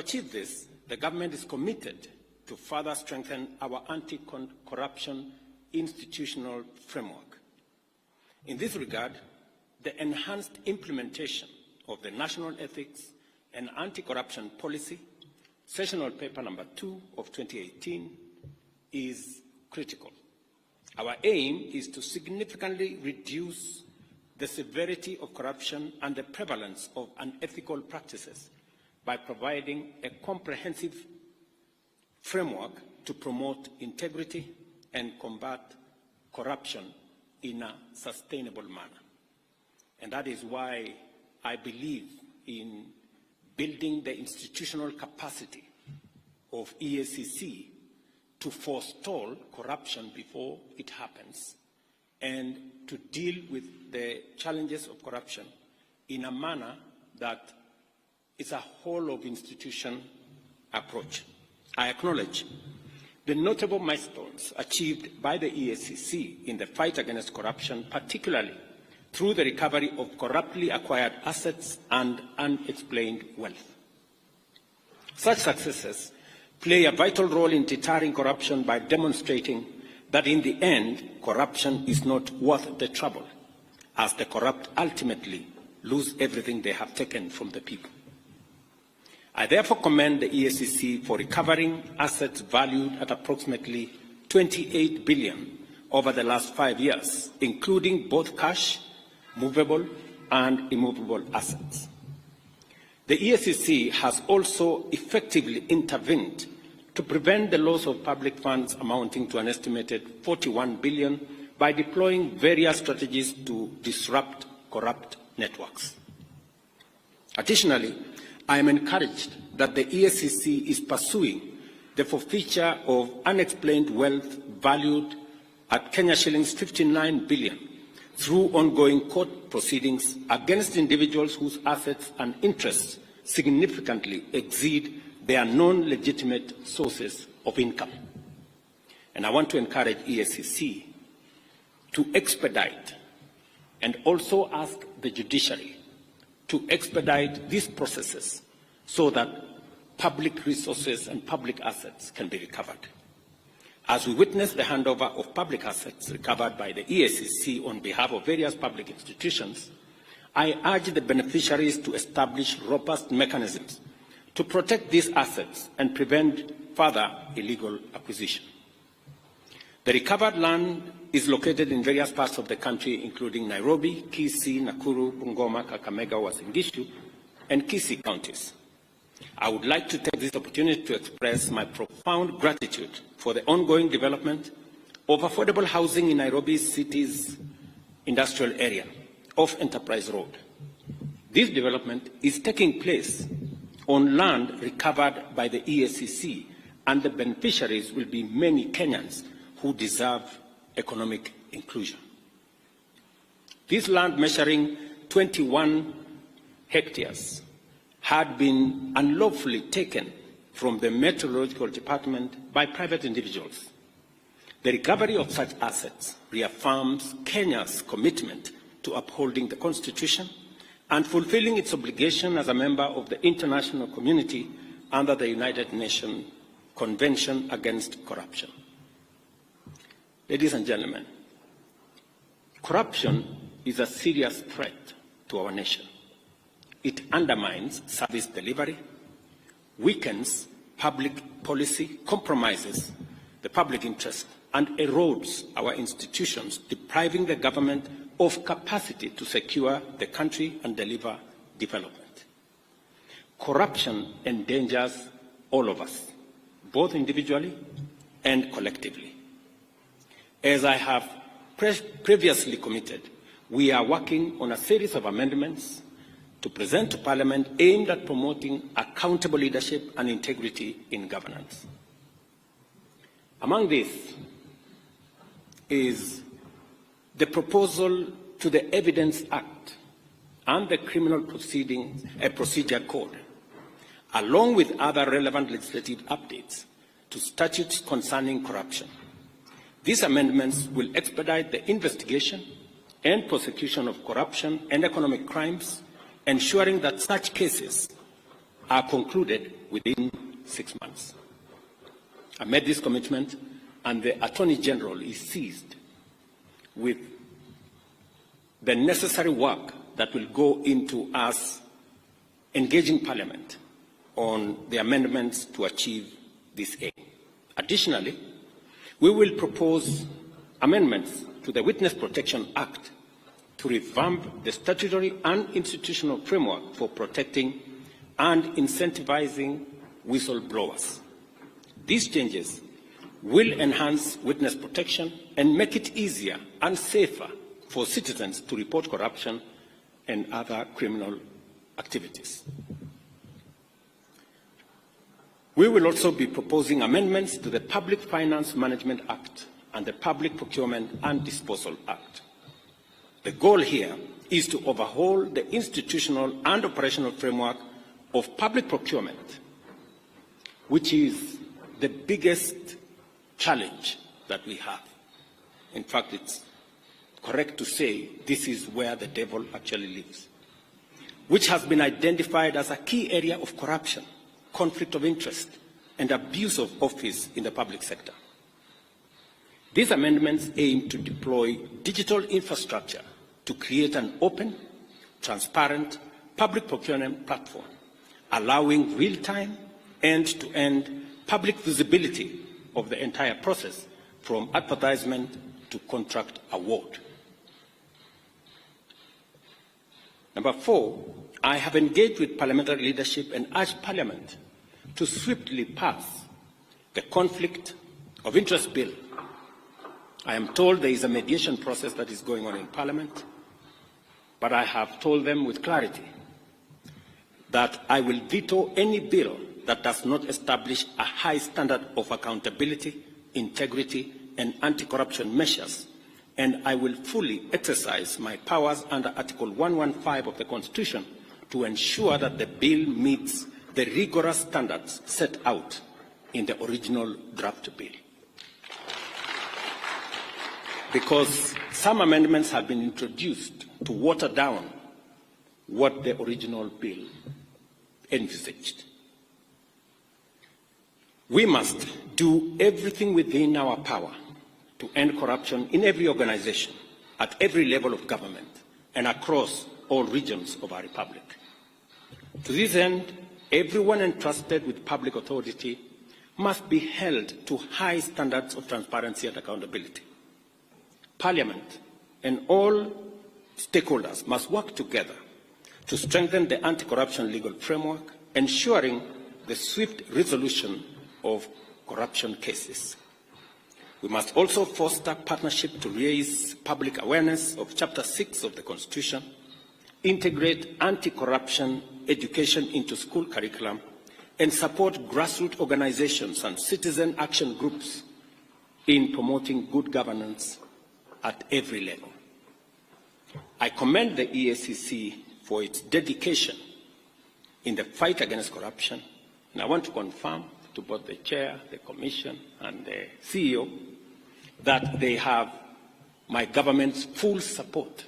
To achieve this, the government is committed to further strengthen our anti-corruption institutional framework. In this regard, the enhanced implementation of the National Ethics and Anti-Corruption Policy, Sessional Paper Number 2 of 2018, is critical. Our aim is to significantly reduce the severity of corruption and the prevalence of unethical practices by providing a comprehensive framework to promote integrity and combat corruption in a sustainable manner. And that is why I believe in building the institutional capacity of EACC to forestall corruption before it happens and to deal with the challenges of corruption in a manner that is a whole of institution approach. I acknowledge the notable milestones achieved by the EACC in the fight against corruption, particularly through the recovery of corruptly acquired assets and unexplained wealth. Such successes play a vital role in deterring corruption by demonstrating that in the end, corruption is not worth the trouble, as the corrupt ultimately lose everything they have taken from the people. I therefore commend the EACC for recovering assets valued at approximately 28 billion over the last 5 years, including both cash, movable and immovable assets. The EACC has also effectively intervened to prevent the loss of public funds amounting to an estimated 41 billion by deploying various strategies to disrupt corrupt networks. Additionally, I am encouraged that the EACC is pursuing the forfeiture of unexplained wealth valued at Kenya shillings 59 billion through ongoing court proceedings against individuals whose assets and interests significantly exceed their non-legitimate sources of income. And I want to encourage EACC to expedite and also ask the judiciary to expedite these processes so that public resources and public assets can be recovered. As we witness the handover of public assets recovered by the EACC on behalf of various public institutions, I urge the beneficiaries to establish robust mechanisms to protect these assets and prevent further illegal acquisition. The recovered land is located in various parts of the country, including Nairobi, Kisii, Nakuru, Bungoma, Kakamega, Uasin Gishu, and Kisii counties. I would like to take this opportunity to express my profound gratitude for the ongoing development of affordable housing in Nairobi city's industrial area off Enterprise Road. This development is taking place on land recovered by the EACC, and the beneficiaries will be many Kenyans who deserve economic inclusion. This land, measuring 21 hectares, had been unlawfully taken from the Meteorological Department by private individuals. The recovery of such assets reaffirms Kenya's commitment to upholding the Constitution and fulfilling its obligation as a member of the international community under the United Nations Convention Against Corruption. Ladies and gentlemen, corruption is a serious threat to our nation. It undermines service delivery, weakens public policy, compromises the public interest, and erodes our institutions, depriving the government of capacity to secure the country and deliver development. Corruption endangers all of us, both individually and collectively. As I have previously committed, we are working on a series of amendments to present to Parliament aimed at promoting accountable leadership and integrity in governance. Among these is the proposal to the Evidence Act and the Criminal Procedure Code, along with other relevant legislative updates to statutes concerning corruption. These amendments will expedite the investigation and prosecution of corruption and economic crimes, ensuring that such cases are concluded within 6 months. I made this commitment, and the Attorney General is seized with the necessary work that will go into us engaging Parliament on the amendments to achieve this aim. Additionally, we will propose amendments to the Witness Protection Act to revamp the statutory and institutional framework for protecting and incentivizing whistleblowers. These changes will enhance witness protection and make it easier and safer for citizens to report corruption and other criminal activities. We will also be proposing amendments to the Public Finance Management Act and the Public Procurement and Disposal Act. The goal here is to overhaul the institutional and operational framework of public procurement, which is the biggest challenge that we have. In fact, it's correct to say this is where the devil actually lives, which has been identified as a key area of corruption, conflict of interest, and abuse of office in the public sector. These amendments aim to deploy digital infrastructure to create an open, transparent public procurement platform, allowing real-time, end-to-end public visibility of the entire process from advertisement to contract award. Number 4, I have engaged with parliamentary leadership and urged Parliament to swiftly pass the Conflict of Interest Bill. I am told there is a mediation process that is going on in Parliament, but I have told them with clarity that I will veto any bill that does not establish a high standard of accountability, integrity, and anti-corruption measures, and I will fully exercise my powers under Article 115 of the Constitution to ensure that the bill meets the rigorous standards set out in the original draft bill. Because some amendments have been introduced to water down what the original bill envisaged. We must do everything within our power to end corruption in every organization, at every level of government, and across all regions of our republic. To this end, everyone entrusted with public authority must be held to high standards of transparency and accountability. Parliament and all stakeholders must work together to strengthen the anti-corruption legal framework, ensuring the swift resolution of corruption cases. We must also foster partnership to raise public awareness of Chapter 6 of the Constitution, integrate anti-corruption education into school curriculum, and support grassroots organizations and citizen action groups in promoting good governance at every level. I commend the EACC for its dedication in the fight against corruption, and I want to confirm to both the Chair, the Commission, and the CEO that they have my government's full support,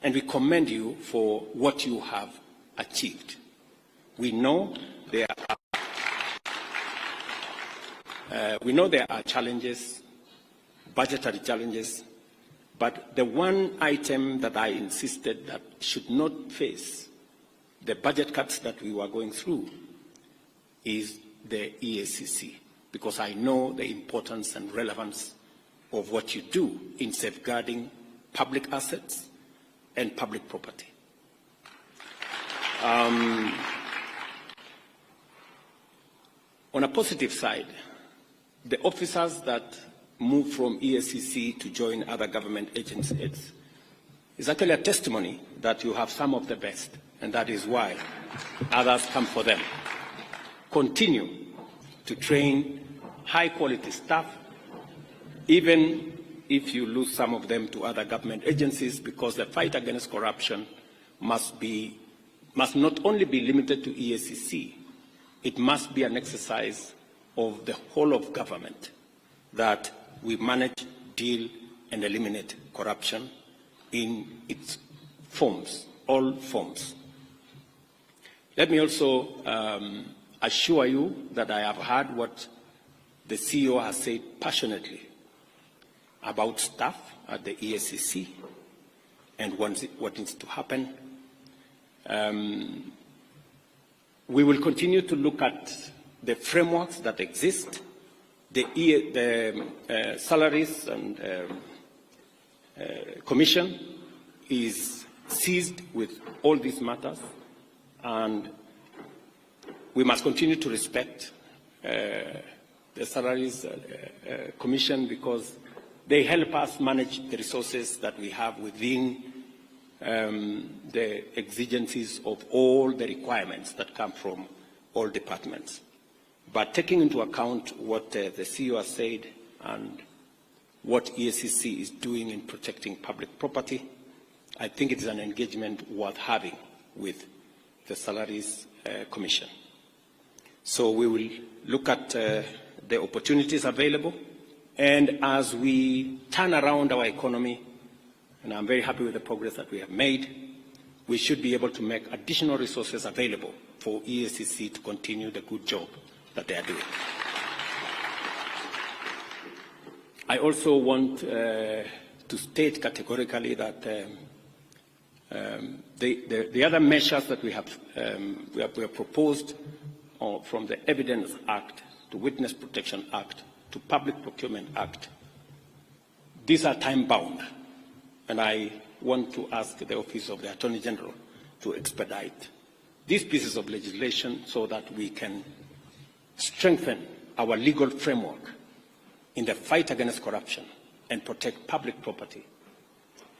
and we commend you for what you have achieved. We know there are challenges, budgetary challenges, but the one item that I insisted that should not face the budget cuts that we were going through is the EACC, because I know the importance and relevance of what you do in safeguarding public assets and public property. On a positive side, the officers that move from EACC to join other government agencies is actually a testimony that you have some of the best, and that is why others come for them. Continue to train high-quality staff, even if you lose some of them to other government agencies, because the fight against corruption must not only be limited to EACC, it must be an exercise of the whole of government, that we manage, deal, and eliminate corruption in its forms, all forms. Let me also assure you that I have heard what the CEO has said passionately about staff at the EACC and what needs to happen. We will continue to look at the frameworks that exist, the salaries and commission is seized with all these matters, and we must continue to respect the salaries commission because they help us manage the resources that we have within the exigencies of all the requirements that come from all departments. But taking into account what the CEO has said and what EACC is doing in protecting public property, I think it is an engagement worth having with the Salaries Commission. So we will look at the opportunities available, and as we turn around our economy, and I'm very happy with the progress that we have made, we should be able to make additional resources available for EACC to continue the good job that they are doing. I also want to state categorically that the other measures that we have proposed from the Evidence Act to Witness Protection Act to Public Procurement Act, these are time-bound, and I want to ask the Office of the Attorney General to expedite these pieces of legislation so that we can strengthen our legal framework in the fight against corruption and protect public property.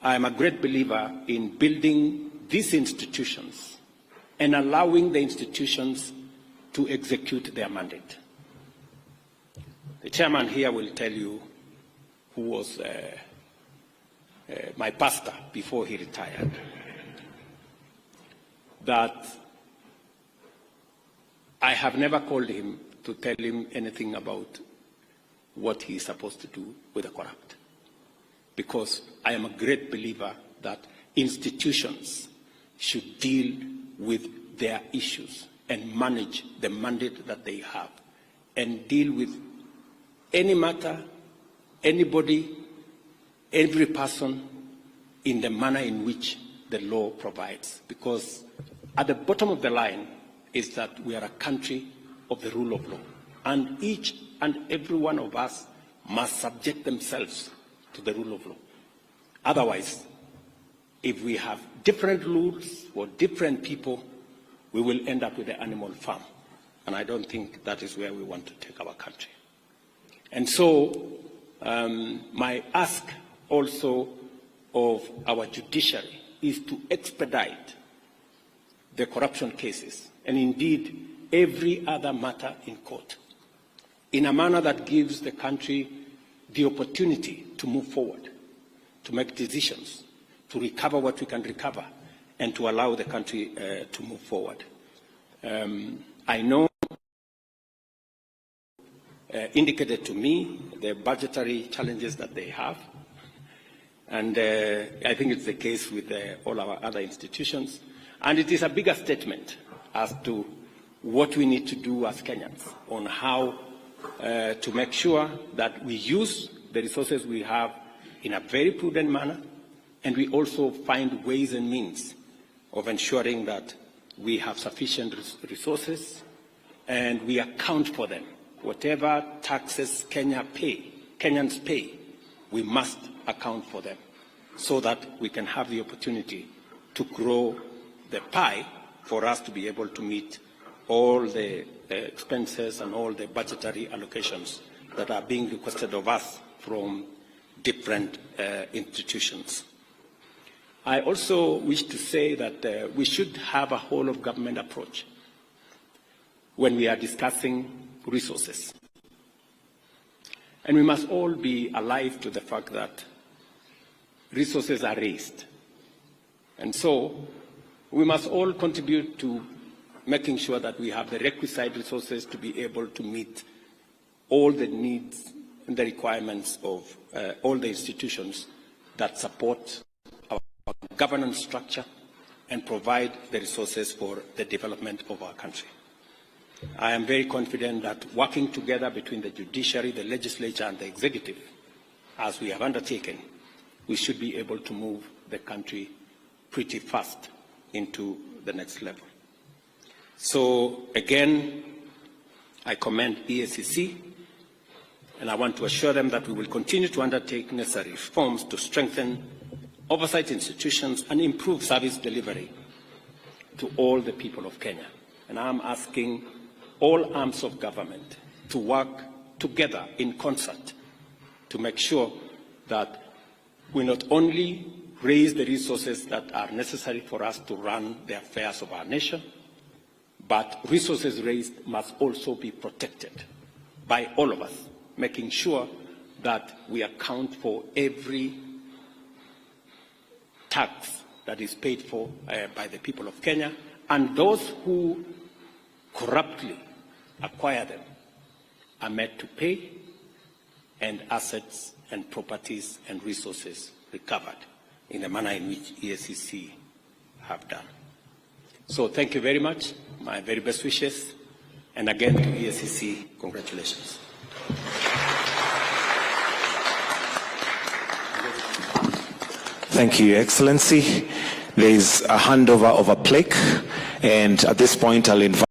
I am a great believer in building these institutions and allowing the institutions to execute their mandate. The chairman here will tell you, who was my pastor before he retired, that I have never called him to tell him anything about what he is supposed to do with the corrupt. Because I am a great believer that institutions should deal with their issues and manage the mandate that they have and deal with any matter, anybody, every person in the manner in which the law provides. Because at the bottom of the line is that we are a country of the rule of law. And each and every one of us must subject themselves to the rule of law. Otherwise, if we have different rules for different people, we will end up with the animal farm. And I don't think that is where we want to take our country. And so my ask also of our judiciary is to expedite the corruption cases, and indeed every other matter in court, in a manner that gives the country the opportunity to move forward, to make decisions, to recover what we can recover, and to allow the country to move forward. I know indicated to me the budgetary challenges that they have, and I think it's the case with all our other institutions. And it is a bigger statement as to what we need to do as Kenyans on how to make sure that we use the resources we have in a very prudent manner, and we also find ways and means of ensuring that we have sufficient resources and we account for them. Whatever taxes Kenyans pay, we must account for them so that we can have the opportunity to grow the pie for us to be able to meet all the expenses and all the budgetary allocations that are being requested of us from different institutions. I also wish to say that we should have a whole-of-government approach when we are discussing resources. And we must all be alive to the fact that resources are raised. And so we must all contribute to making sure that we have the requisite resources to be able to meet all the needs and the requirements of all the institutions that support our governance structure and provide the resources for the development of our country. I am very confident that working together between the judiciary, the legislature, and the executive, as we have undertaken, we should be able to move the country pretty fast into the next level. So again, I commend EACC, and I want to assure them that we will continue to undertake necessary reforms to strengthen oversight institutions and improve service delivery to all the people of Kenya. And I'm asking all arms of government to work together in concert to make sure that we not only raise the resources that are necessary for us to run the affairs of our nation, but resources raised must also be protected by all of us, making sure that we account for every tax that is paid for by the people of Kenya, and those who corruptly acquire them are made to pay, and assets and properties and resources recovered in the manner in which EACC have done. So thank you very much. My very best wishes. And again to EACC, congratulations. Thank you, Your Excellency. There is a handover of a plaque, and at this point I'll invite